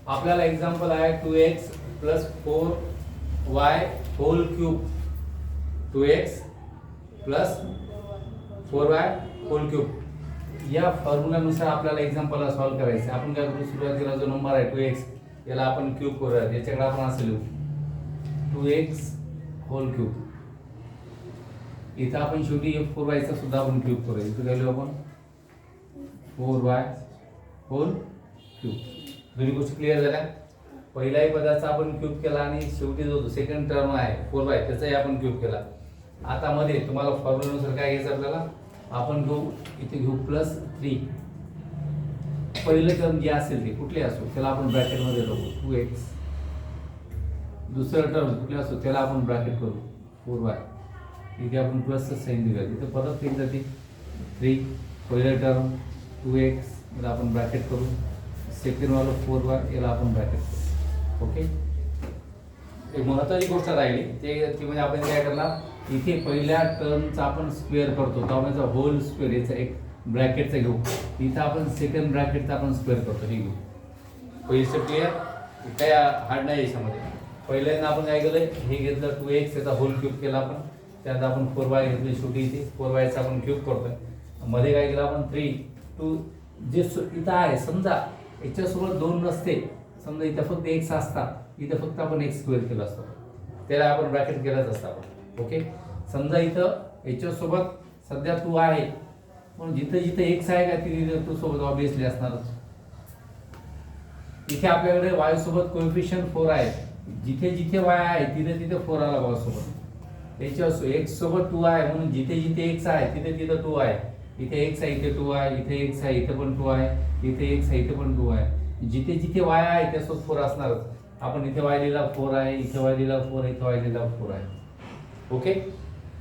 आपल्याला एक्झाम्पल आहे 2x plus 4y whole cube. 2x plus 4y whole cube या फॉर्म्युलानुसार आपल्याला एक्झाम्पलला सॉल्व्ह करायचं. आपण काय करू, सुरुवातीला जो नंबर आहे 2x याला आपण क्यूब करूया. याच्याकडे आपण असं लिहू 2x होल क्यूब. इथं आपण शेवटी 4y चा सुद्धा आपण क्यूब करूया. इथं काय लिहू आपण 4y होल क्यूब. दोन्ही गोष्टी क्लिअर झाल्या. पहिल्याही पदाचा आपण क्यूब केला आणि शेवटी जो सेकंड टर्म आहे 4y त्याचाही आपण क्यूब केला. आता मध्ये तुम्हाला फॉर्म्युलानुसार काय घ्यायचं आपल्याला, आपण घेऊ इथे घेऊ +3. पहिलं टर्म जे असेल ते कुठले असो त्याला आपण ब्रॅकेटमध्ये टाकू 2x. दुसरं टर्म कुठले असो त्याला आपण ब्रॅकेट करू 4y. इथे आपण प्लसचं साईन देऊया. इथे परत एक जाते 3. पहिलं टर्म 2x याला आपण ब्रॅकेट करू. सेकंड वाला 4y याला आपण ब्रॅकेट करू. ओके. एक महत्त्वाची गोष्ट राहिली ती म्हणजे आपण काय करणार, इथे पहिल्या टर्मचा आपण स्क्वेअर करतो त्यामुळे होल स्क्वेअर याचा एक ब्रॅकेटचा घेऊ. इथं आपण सेकंड ब्रॅकेटचा आपण स्क्वेअर करतो. हे घेऊ. पहिली स्टेप क्लिअर, काय हार्ड नाही याच्यामध्ये. पहिल्यांदा आपण काय केलं, हे घेतलं 2x याचा होल क्यूब केला आपण. त्यानंतर आपण 4y घेतली शेवटी. इथे 4y चा आपण क्यूब करतोय. मध्ये काय केलं आपण 3 2 जे इथं आहे समजा याच्यासोबत 2 नसते, समजा इथं फक्त x असतात, इथं फक्त आपण x स्क्वेअर केलं असतं, त्याला आपण ब्रॅकेट केलंच असतं आपण. ओके. समजा इथं याच्यासोबत सध्या 2 आहे म्हणून जिथं जिथं x आहे का तिथे 2 सोबत ऑब्विसली असणारच. इथे आपल्याकडे y सोबत कोएफिशियंट 4 आहे. जिथे जिथे y आहे तिथे तिथे 4 आला y सोबत. त्याच्या x सोबत 2 आहे म्हणून जिथे जिथे x आहे तिथे तिथे 2 आहे. इथे x आहे इथे 2 आहे, इथे x आहे इथे पण 2 आहे, इथे x आहे इथे पण 2 आहे. जिथे जिथे y आहे त्यासोबत 4 असणारच. आपण इथे y लिहिला 4 आहे, इथे y लिहिला 4, इथे y लिहिला 4 आहे. ओके.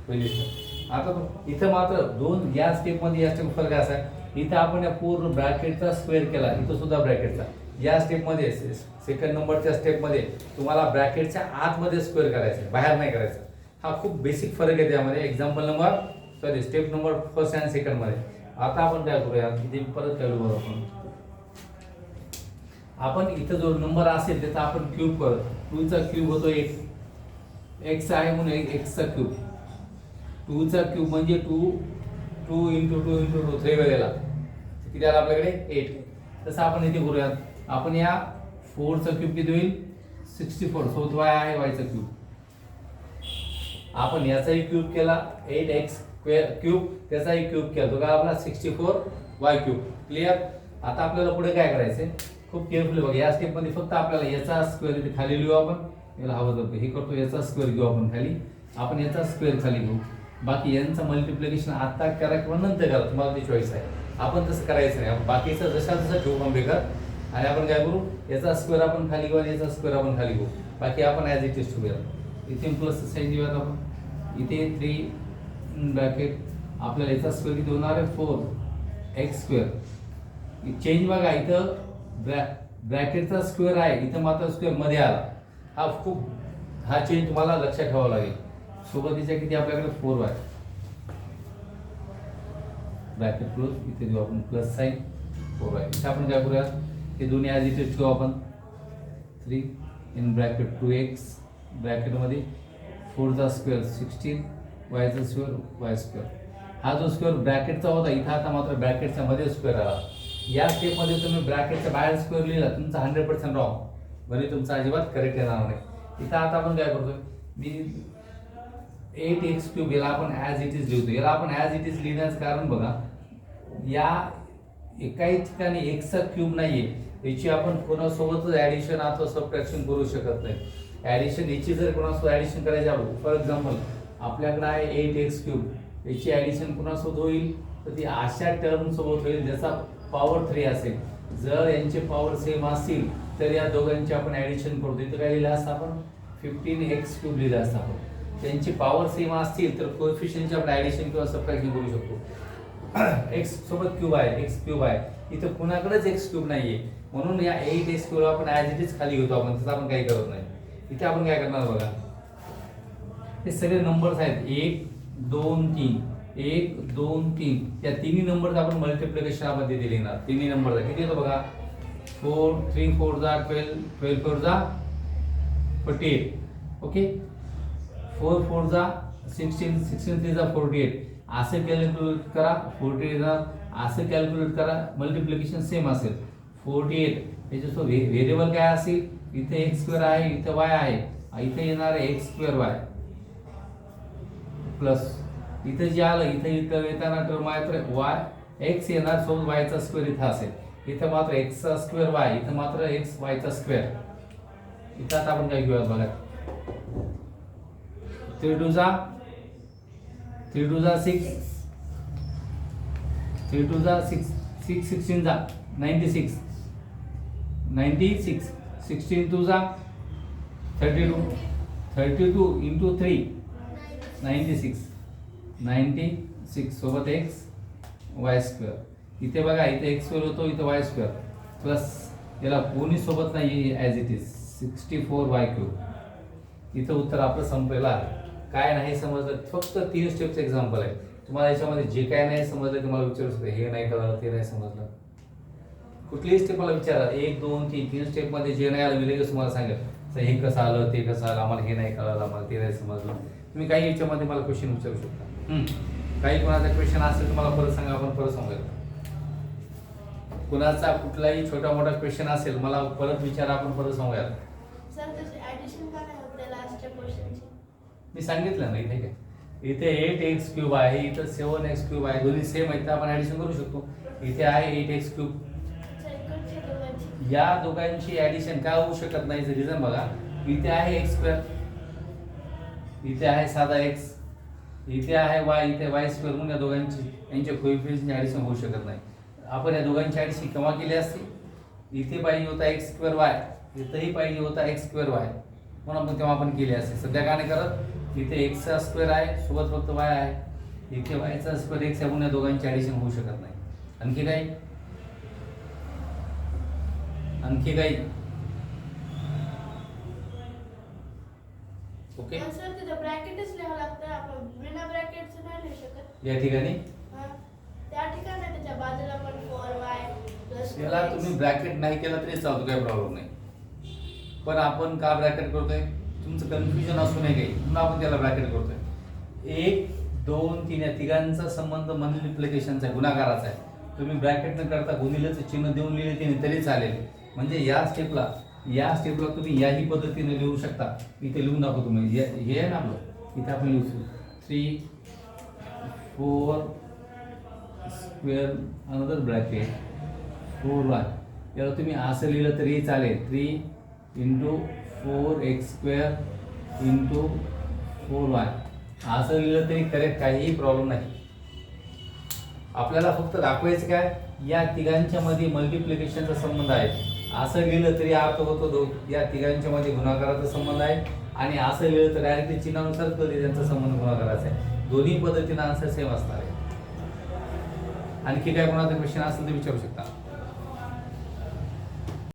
पहिली स्टेप. आता इथं मात्र दोन या स्टेप मध्ये या स्टेप फरक असा आहे, इथं आपण या पूर्ण ब्रॅकेटचा स्क्वेअर केला, इथं सुद्धा ब्रॅकेटचा. या स्टेप मध्ये सेकंड नंबरच्या स्टेप मध्ये तुम्हाला ब्रॅकेटच्या आतमध्ये स्क्वेअर करायचं, बाहेर नाही करायचं. हा खूप बेसिक फरक आहे त्यामध्ये. Example number step number first and second मध्ये. आता आपण काय करूया, इथे परत काय करू आपण इथं जो नंबर असेल त्याचा आपण क्यूब करू. 2 चा क्यूब होतो 1, x आहे म्हणून x चा क्यूब. 2 चा क्यूब म्हणजे 2 2 × 2 × 2 3 वेळेला किती आला आपल्याकडे 8. तसं आपण इथे करूया. आपण या 4 चा क्यूब किती होईल 64. सोबत y आहे y चा क्यूब. आपण याचाही क्यूब केला 8x क्यूब, त्याचाही क्यूब केला तो काय आपला 64y क्यूब. क्लिअर. आता आपल्याला पुढे काय करायचंय, खूप केअरफुली बघा. या स्टेप मध्ये फक्त आपल्याला याचा स्क्वेअर इथे खाली लिहू आपण. याला हवं तर हे करतो, याचा स्क्वेअर घेऊ आपण खाली. आपण याचा स्क्वेअर खाली घेऊ. बाकी यांचं मल्टिप्लिकेशन आता करा किंवा नंतर करा, तुम्हाला ती चॉईस आहे. आपण तसं करायचं नाही. बाकीचं जशा जसं ठेवू पण बेकार. आणि आपण काय करू, याचा स्क्वेअर आपण खाली घेऊ आणि याचा स्क्वेअर आपण खाली घेऊ. बाकी आपण ॲज इट इज ठेवूया. इथे प्लस साईन देऊयात आपण. इथे 3 ब्रॅकेट आपल्याला याचा स्क्वेअर किती होणार आहे 4x स्क्वेअर. चेंज बघा, इथं ब्रॅकेटचा स्क्वेअर आहे, इथं मात्र स्क्वेअर मध्ये आला. हा चेंज तुम्हाला लक्षात ठेवावा लागेल. सोबतीच्या किती आपल्याकडे 4y ब्रॅकेट क्लोज. इथे देऊ आपण प्लस साईन 4y. इथे आपण काय करूया, हे दोन्ही ॲज इट इज ठेवू आपण. 3 इन ब्रॅकेट 2x ब्रॅकेटमध्ये 4 चा स्क्वेअर 16 y चा स्क्वेअर y स्क्वेअर. हा जो स्क्वेअर ब्रॅकेटचा होता इथं आता मात्र ब्रॅकेटच्या मध्ये स्क्वेअर आला. या स्टेप मध्ये तुम्ही ब्रॅकेटच्या बाहेर स्क्वेअर लिहिला तुमचा 100% रॉंग, म्हणजे तुमचा अजिबात करेक्ट येणार नाही. इथं आता आपण काय करतोय, मी 8x क्यूब याला आपण ॲज इट इज लिहितो. याला आपण ॲज इट इज लिहिण्याचं कारण बघा, या एकाही ठिकाणी x चा क्यूब नाहीये. याची आपण कोणासोबतच ॲडिशन अथवा सबट्रॅक्शन करू शकत नाही. ॲडिशन याची जर कोणासोबत ॲडिशन करायची आहे, फॉर एक्झाम्पल आपल्याकडे आहे 8x क्यूब, याची ॲडिशन कोणासोबत होईल तर ती अशा टर्म सोबत होईल ज्याचा पॉवर 3 असेल. जर यांचे पॉवर सेम असतील तर या दोघांची आपण ॲडिशन करतो. इथं काय लिहिलं असतं आपण 15x क्यूब लिहिलं असतं आपण. त्यांची पॉवर सेम असतील तर कोएफिशियंटची आपण ॲडिशन किंवा सबट्रॅक्शन करू शकतो. x सोबत क्यूब आहे, x क्यूब आहे, इथं कुणाकडेच x क्यूब नाहीये म्हणून या 8x क्यूब आपण ॲज इट इज खाली घेतो आपण, त्याचं आपण काही करत नाही. इथे आपण काय करणार बघा, हे सगळे नंबर्स आहेत 1 2 3 1 2 3. या तिन्ही नंबरचं आपण मल्टिप्लिकेशन मध्ये दिले ना. तिन्ही नंबर किती येतो बघा 3 4 जा 12, 12 4 जा 48. ओके, 4 4 जा 16, 16 3 जा 48. असं कॅल्क्युलेट करा. 48 जा असं कॅल्क्युलेट करा. मल्टिप्लिकेशन सेम असेल. 48 त्याच्यासोबत व्हेरिएबल काय असेल, इथे एक्स स्क्वेअर आहे, इथे वाय आहे, इथे येणार आहे एक्स स्क्वेअर वाय प्लस इथे जे आलं इथे इथं येताना टर्म आहे तर वाय एक्स येणार सोबत वायचा स्क्वेअर इथं असेल. इथं मात्र एक्सचा स्क्वेअर वाय, इथं मात्र एक्स वायचा स्क्वेअर. इथं आता आपण काय घेऊयात बघा. 3 2 जा 6, 3 2 जा 6, 6 16 जा 96, 16 2 जा 32, 32 into 3 96 सोबत एक्स वाय स्क्वेअर. इथे बघा इथे एक्स स्क्वेअर होतो, इथे वाय स्क्वेअर प्लस याला कोणी सोबत नाही as it is 64 Y cube. इथं उत्तर आपलं संपलेलं आहे. काय नाही समजलं, फक्त 3 स्टेपचं एक्झाम्पल आहे. तुम्हाला याच्यामध्ये जे काय नाही समजलं तुम्हाला विचारू शकता. हे नाही कळलं, ते नाही समजलं, कुठलीही स्टेप मला विचारा. 1 2 3 स्टेपमध्ये जे नाही आलं मी लगेच तुम्हाला सांगेल हे कसं आलं, ते कसं आलं, आम्हाला हे नाही कळलं, आम्हाला ते नाही समजलं. तुम्ही काही याच्यामध्ये मला क्वेश्चन विचारू शकता. काही कोणाचा क्वेश्चन असेल तर मला परत सांगा, आपण परत सांगूया. कुणाचा कुठलाही छोटा मोठा क्वेश्चन असेल मला परत विचारा, आपण परत सांगूया. सर त्याची ॲडिशन का नाही होत त्या लास्टच्या क्वेश्चनची? मी सांगितलं ना इथे काय, इथे 8x क्यूब आहे, इथं 7x क्यूब आहे, दोन्ही सेम आहेत तर आपण ॲडिशन करू शकतो. इथे आहे 8x क्यूब. या दोघांची ॲडिशन का होऊ शकत नाही, रिझन बघा. इथे आहे एक्स स्क्वेअर, इथे आहे साधा एक्स, इथे आहे वाय, इथे वाय स्क्वेअर. म्हणून या दोघांची यांच्या कोएफिशियंटची ॲडिशन होऊ शकत नाही. आपण या दोघांची ॲडिशन केव्हा केली असती, इथे पाहिजे होता एक्स स्क्वेअर वाय, इथेही पाहिजे होता एक्स स्क्वेअर वाय, म्हणून आपण तेव्हा आपण केली असते. सध्या काय नाही करत, इथे एक्सचा स्क्वेअर आहे सोबत फक्त वाय आहे, इथे वायचा स्क्वेअर एक्स आहे, म्हणून या दोघांची ॲडिशन होऊ शकत नाही. आणखी काही ओके. सर तिथं ब्रॅकेटच लिहावं लागतं, आपण बिना ब्रॅकेटचं नाही लिहू शकत या ठिकाणी. त्या ठिकाणी त्याच्या बाजूला पण 4y प्लस याला तुम्ही ब्रॅकेट नाही केला तरी चालतो, काही प्रॉब्लेम नाही. पण आपण का ब्रॅकेट करतोय, तुमचं कन्फ्युजन असू नये काही, म्हणून आपण त्याला ब्रॅकेट करतोय. 1 2 3 या तिघांचा संबंध मल्टिप्लिकेशनचा आहे, गुणाकाराचा आहे. तुम्ही ब्रॅकेट न करता गुणिलेचं चिन्ह देऊन लिहिले तिने तरी चालेल. म्हणजे या स्टेपला तुम्ही याही पद्धतीने लिहू शकता. इथे लिहून दाखवतो तुम्ही. हे आहे ना आपलं, इथे आपण लिहू 3 4 स्क्वेअर अनदर ब्रॅकेट 4y. याला तुम्ही असं लिहिलं तरी चालेल. 3 × 4x स्क्वेअर × 4y असं लिहिलं तरी करेक्ट, काहीही प्रॉब्लेम नाही. आपल्याला फक्त दाखवायचं काय, या तिघांच्या मध्ये मल्टिप्लिकेशनचा संबंध आहे. असं लिहिलं तरी अर्थ होतो या तिघांच्या मध्ये गुणाकाराचा संबंध आहे, आणि असं लिहिलं तर डायरेक्टली चिन्हानुसार कधी त्यांचा संबंध गुणाकाराचा आहे. दोन्ही पद्धतीने आन्सर सेम असणार आहे. आणखी काय कोणाचा क्वेश्चन असेल तर विचारू शकता.